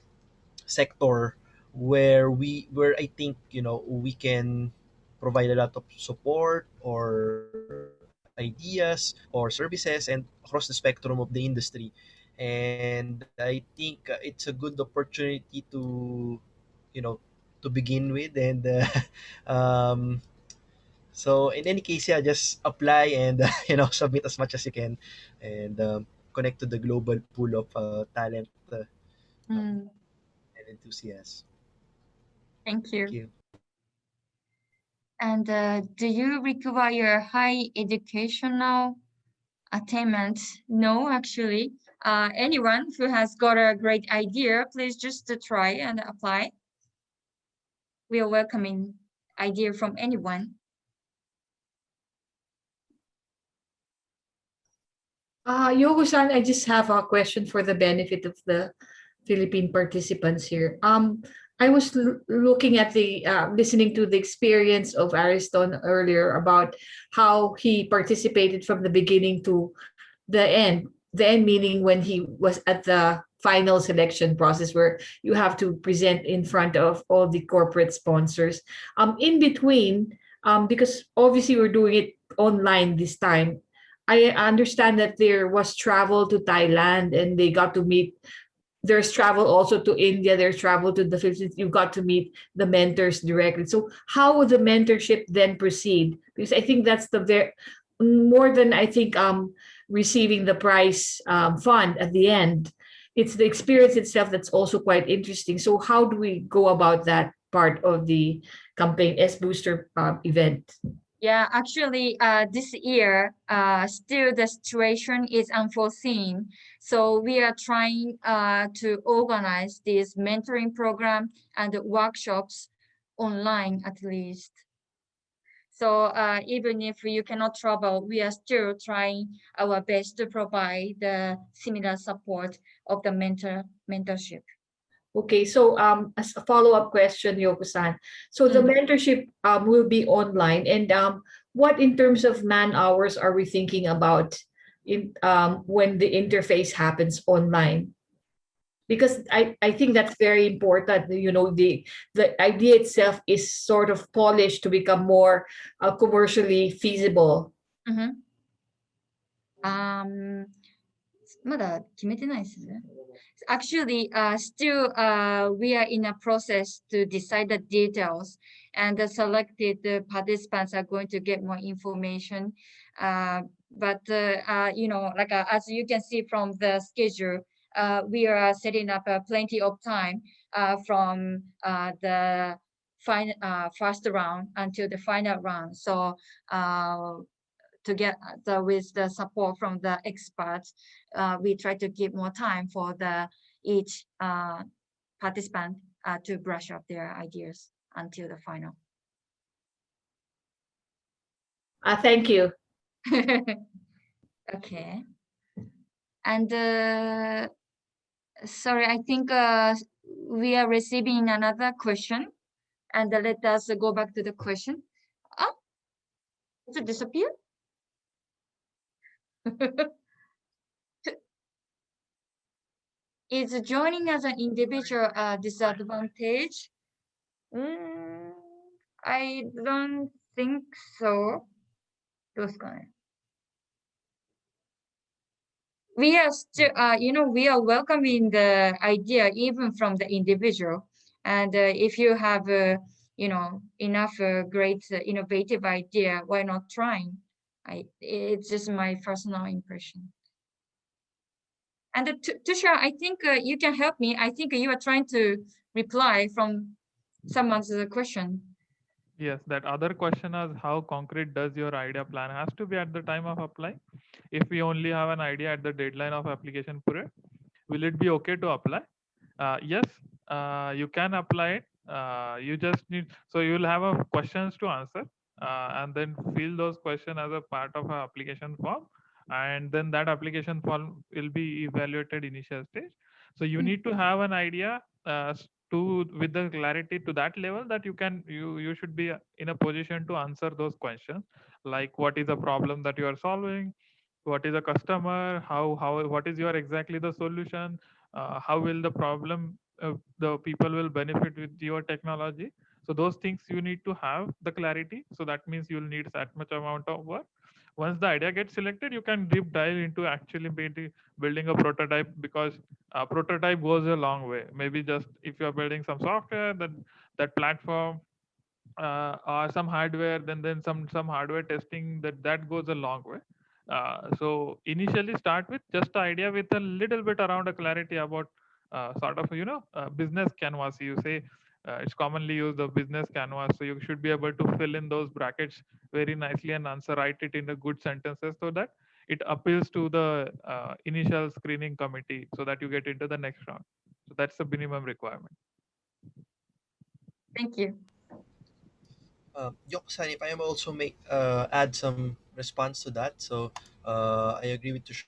[SPEAKER 3] sector where I think we can provide a lot of support or ideas or services and across the spectrum of the industry. And I think it's a good opportunity to begin with. And so in any case, yeah, just apply and submit as much as you can, and connect to the global pool of talent and enthusiasts.
[SPEAKER 1] Thank
[SPEAKER 3] Thank
[SPEAKER 1] you.
[SPEAKER 3] you.
[SPEAKER 1] And do you require high educational attainment? No, actually. Anyone who has got a great idea, please just try and apply. We are welcoming idea from anyone.
[SPEAKER 2] Yoko-san, I just have a question for the benefit of the Philippine participants here. I was looking at listening to the experience of Ariston earlier about how he participated from the beginning to the end. The end meaning when he was at the final selection process where you have to present in front of all the corporate sponsors. In between, because obviously we're doing it online this time, I understand that there was travel to Thailand and they got to meet. There's travel also to India. There's travel to the Philippines. You got to meet the mentors directly. So how would the mentorship then proceed? Because I think that's the very more than I think receiving the prize fund at the end. It's the experience itself that's also quite interesting. So how do we go about that? part of the campaign S Booster event?
[SPEAKER 1] Yeah, actually, this year, still the situation is unforeseen. So we are trying to organize this mentoring program and workshops online at least. So even if you cannot travel, we are still trying our best to provide the similar support of the mentorship.
[SPEAKER 2] Okay, so as a follow-up question, Yoko-san. So the mentorship will be online, and what in terms of man hours are we thinking about in when the interface happens online? Because I think that's very important. You know, the idea itself is sort of polished to become more commercially feasible.
[SPEAKER 1] Mm-hmm. まだ決めてないですね。Actually, still, we are in a process to decide the details, and the selected participants are going to get more information. But you know, like as you can see from the schedule, we are setting up plenty of time from the first round until the final round. So together with the support from the experts, we try to give more time for each participant to brush up their ideas until the final.
[SPEAKER 2] Thank you.
[SPEAKER 1] Okay. And sorry, I think we are receiving another question. And let us go back to the question. Oh, does it disappear? Is joining as an individual a disadvantage? I don't think so. どうですかね? We are still, you know, we are welcoming the idea even from the individual. And if you have, you know, enough great innovative idea, why not trying? It's just my personal impression. And Tushar, I think you can help me. I think you are trying to reply from someone's question.
[SPEAKER 4] Yes, that other question is how concrete does your idea plan has to be at the time of apply? If we only have an idea at the deadline of application period, will it be okay to apply? Yes, you can apply it. You just need, so you will have a questions to answer and then fill those questions as a part of our application form. And then that application form will be evaluated initial stage. So you need to have an idea to with the clarity to that level that you should be in a position to answer those questions, like what is the problem that you are solving, what is a customer, how what is your exactly the solution, how will the problem the people will benefit with your technology. So those things you need to have the clarity, so that means you'll need that much amount of work. Once the idea gets selected, you can deep dive into actually building a prototype, because a prototype goes a long way. Maybe just if you're building some software, then that platform or some hardware, then some hardware testing, that goes a long way. So initially start with just the idea with a little bit around a clarity about sort of business canvas. You say it's commonly used the business canvas, so you should be able to fill in those brackets very nicely and answer write it in a good sentences, so that it appeals to the initial screening committee, so that you get into the next round. So that's the minimum requirement.
[SPEAKER 1] Thank you.
[SPEAKER 3] Yoko-san, if I am also make add some response to that. So I agree with Tushar.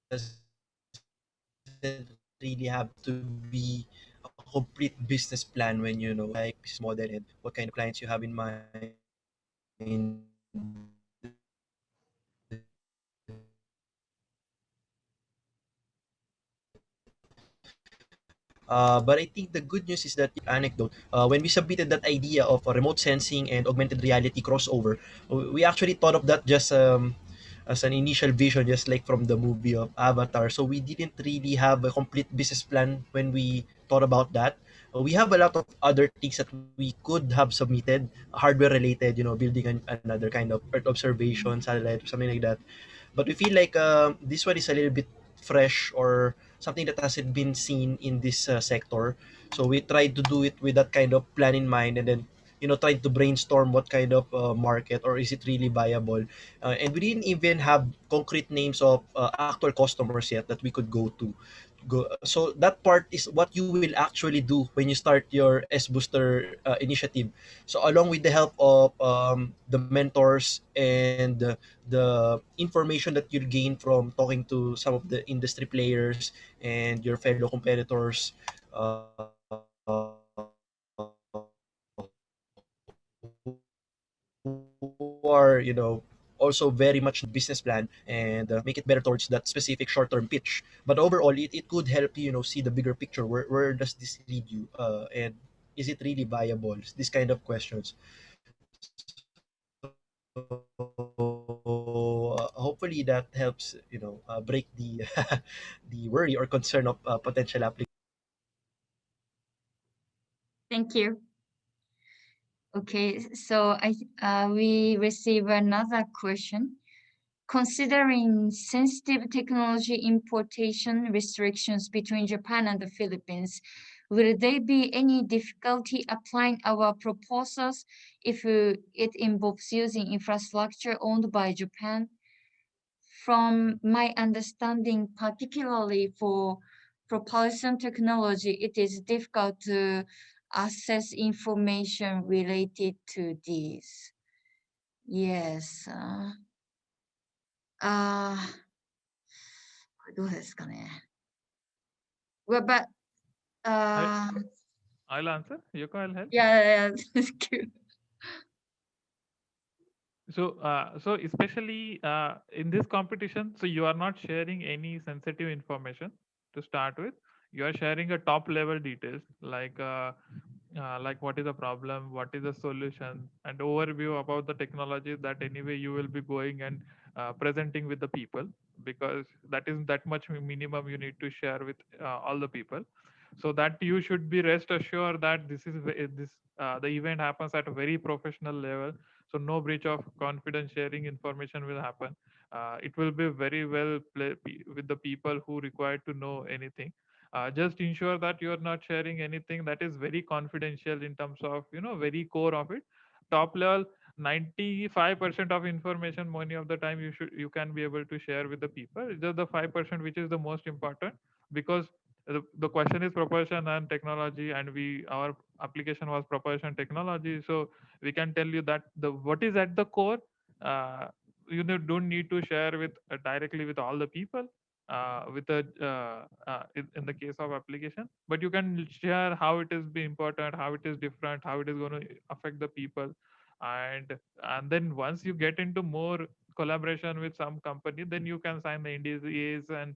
[SPEAKER 3] Doesn't really have to be a complete business plan when you know like business model and what kind of clients you have in mind. But I think the good news is that anecdote, when we submitted that idea of a remote sensing and augmented reality crossover, we actually thought of that just as an initial vision, just like from the movie of Avatar. So we didn't really have a complete business plan when we thought about that. We have a lot of other things that we could have submitted, hardware related, building another kind of Earth observation satellite or something like that. But we feel like this one is a little bit fresh or something that hasn't been seen in this sector. So we tried to do it with that kind of plan in mind, and then tried to brainstorm what kind of market, or is it really viable. And we didn't even have concrete names of actual customers yet that we could go. So that part is what you will actually do when you start your S Booster initiative. So along with the help of the mentors and the information that you'll gain from talking to some of the industry players and your fellow competitors, who are also very much business plan and make it better towards that specific short-term pitch. But overall, it could help you, see the bigger picture. Where does this lead you, and is it really viable? This kind of questions. So hopefully that helps, break the the worry or concern of potential applicants.
[SPEAKER 1] Thank you. Okay, so we receive another question. Considering sensitive technology importation restrictions between Japan and the Philippines, will there be any difficulty applying our proposals if it involves using infrastructure owned by Japan? From my understanding, particularly for propulsion technology, it is difficult to access information related to these. Yes. これどうですかね? Well, but
[SPEAKER 4] I'll answer. Yoko, I'll help.
[SPEAKER 1] yeah, thank you.
[SPEAKER 4] So especially in this competition, so you are not sharing any sensitive information to start with. You are sharing a top level details like what is the problem, what is the solution, and overview about the technology that anyway you will be going and presenting with the people, because that is that much minimum you need to share with all the people, so that you should be rest assured that the event happens at a very professional level, so no breach of confidence sharing information will happen. It will be very well with the people who require to know anything. Just ensure that you are not sharing anything that is very confidential in terms of very core of it. Top level, 95% of information many of the time you can be able to share with the people. It's just the 5% which is the most important, because the question is propulsion and technology, and our application was propulsion technology, so we can tell you that what is at the core. Don't need to share with directly with all the people, in the case of application, but you can share how it is be important, how it is different, how it is going to affect the people. And then once you get into more collaboration with some company, then you can sign the NDAs and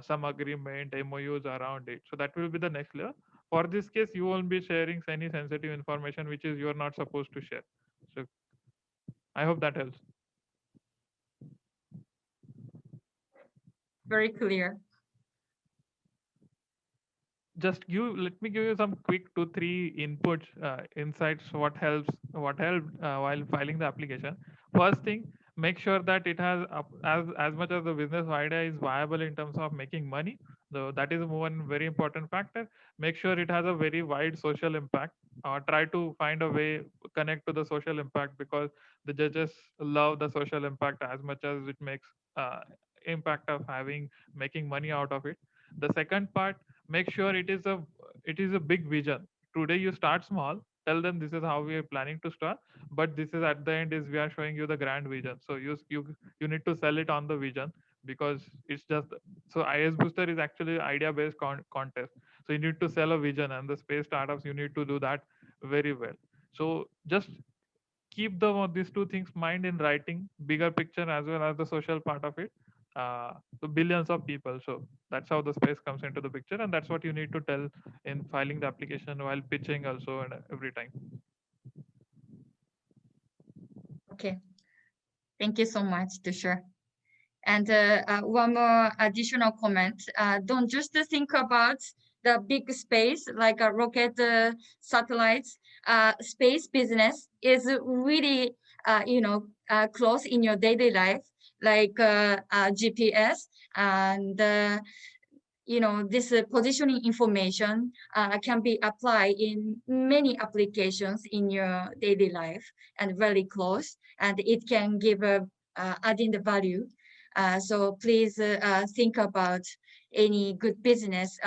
[SPEAKER 4] some agreement MOUs around it. So that will be the next layer. For this case, you won't be sharing any sensitive information which is you're not supposed to share. So I hope that helps.
[SPEAKER 1] Very clear.
[SPEAKER 4] Let me give you some quick 2-3 inputs, insights, what helped while filing the application. First thing, make sure that it has as much as the business idea is viable in terms of making money. So that is one very important factor. Make sure it has a very wide social impact. Try to find a way connect to the social impact, because the judges love the social impact as much as it makes impact of making money out of it. The second part, make sure it is a big vision. Today you start small, tell them this is how we are planning to start, but this is at the end is we are showing you the grand vision. So you need to sell it on the vision, because it's just so IS Booster is actually idea based contest. So you need to sell a vision, and the space startups you need to do that very well. So just keep these two things mind in writing, bigger picture as well as the social part of it. To billions of people. So that's how the space comes into the picture, and that's what you need to tell in filing the application, while pitching also, and every time.
[SPEAKER 1] Okay. Thank you so much, Tushar. And one more additional comment. Don't just think about the big space like a rocket, satellites. Space business is really, close in your daily life. like GPS, and this positioning information can be applied in many applications in your daily life and very close, and it can give a adding the value. So please think about any good business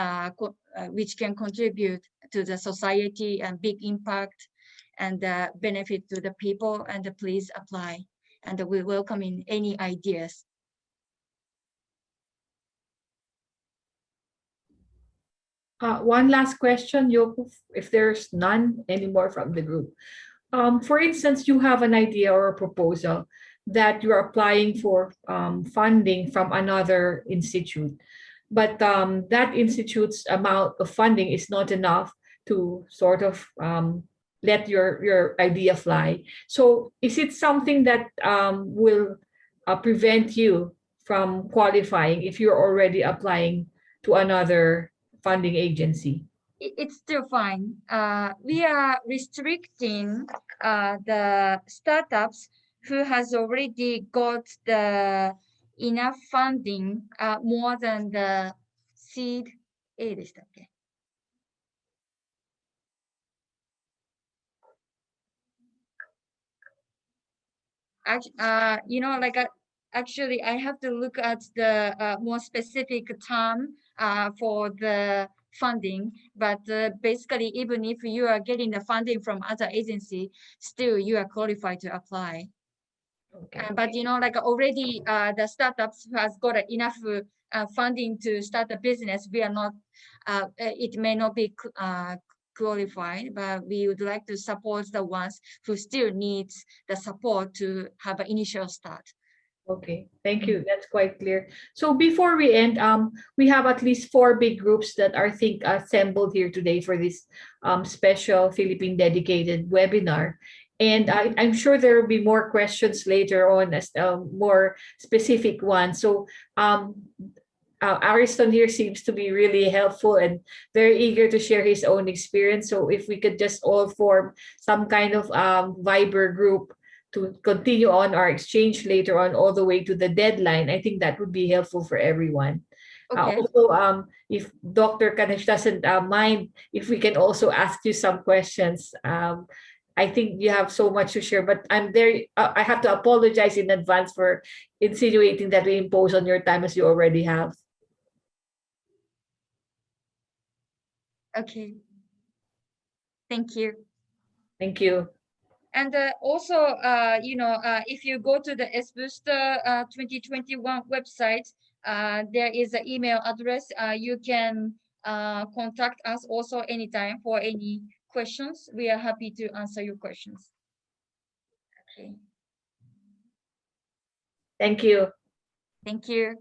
[SPEAKER 1] which can contribute to the society and big impact and benefit to the people, and please apply. And we welcome in any ideas.
[SPEAKER 2] One last question, Yoko, if there's none anymore from the group. For instance, you have an idea or a proposal that you're applying for funding from another institute, but that institute's amount of funding is not enough to sort of let your idea fly. So is it something that will prevent you from qualifying if you're already applying to another funding agency?
[SPEAKER 1] It's still fine. We are restricting the startups who has already got the enough funding more than the seed A でしたっけ? Actually, I have to look at the more specific term for the funding, but basically, even if you are getting the funding from other agency, still you are qualified to apply.
[SPEAKER 2] Okay.
[SPEAKER 1] But already the startups who has got enough funding to start a business, we are not, it may not be qualified, but we would like to support the ones who still needs the support to have an initial start.
[SPEAKER 2] Okay, thank you. That's quite clear. So before we end, we have at least 4 big groups that are assembled here today for this special Philippine dedicated webinar. And I'm sure there will be more questions later on as more specific ones. So Ariston here seems to be really helpful and very eager to share his own experience. So if we could just all form some kind of Viber group to continue on our exchange later on all the way to the deadline, I think that would be helpful for everyone.
[SPEAKER 1] Okay.
[SPEAKER 2] Also, if Dr. Kanesh doesn't mind, if we can also ask you some questions. I think you have so much to share, but I have to apologize in advance for insinuating that we impose on your time as you already have.
[SPEAKER 1] Okay. Thank you.
[SPEAKER 2] Thank you.
[SPEAKER 1] And also, if you go to the S-Booster 2021 website, there is an email address. You can contact us also anytime for any questions. We are happy to answer your questions. Okay.
[SPEAKER 2] Thank you.
[SPEAKER 1] Thank you.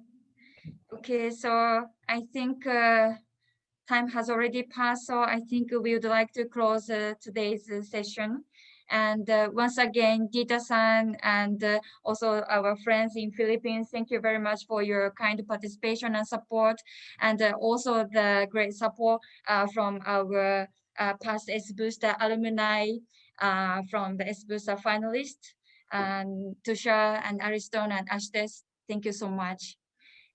[SPEAKER 1] Okay, so I think time has already passed, so I think we would like to close today's session. And once again, Dita-san and also our friends in Philippines, thank you very much for your kind participation and support, and also the great support from our past S-Booster alumni from the S-Booster finalists, and Tushar and Ariston and Ashtesh. Thank you so much.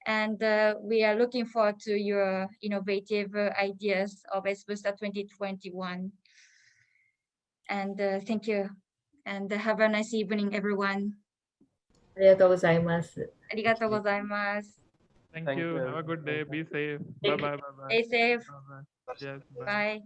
[SPEAKER 1] And we are looking forward to your innovative ideas of S-Booster 2021. And thank you. And have a nice evening, everyone.
[SPEAKER 2] ありがとうございます。
[SPEAKER 1] ありがとうございます。
[SPEAKER 4] Thank you. Have a good day. Be safe.
[SPEAKER 2] Thank
[SPEAKER 4] Bye
[SPEAKER 2] you.
[SPEAKER 4] bye. Bye bye.
[SPEAKER 1] Stay safe.
[SPEAKER 4] Bye bye. Yes. Bye.
[SPEAKER 1] Bye.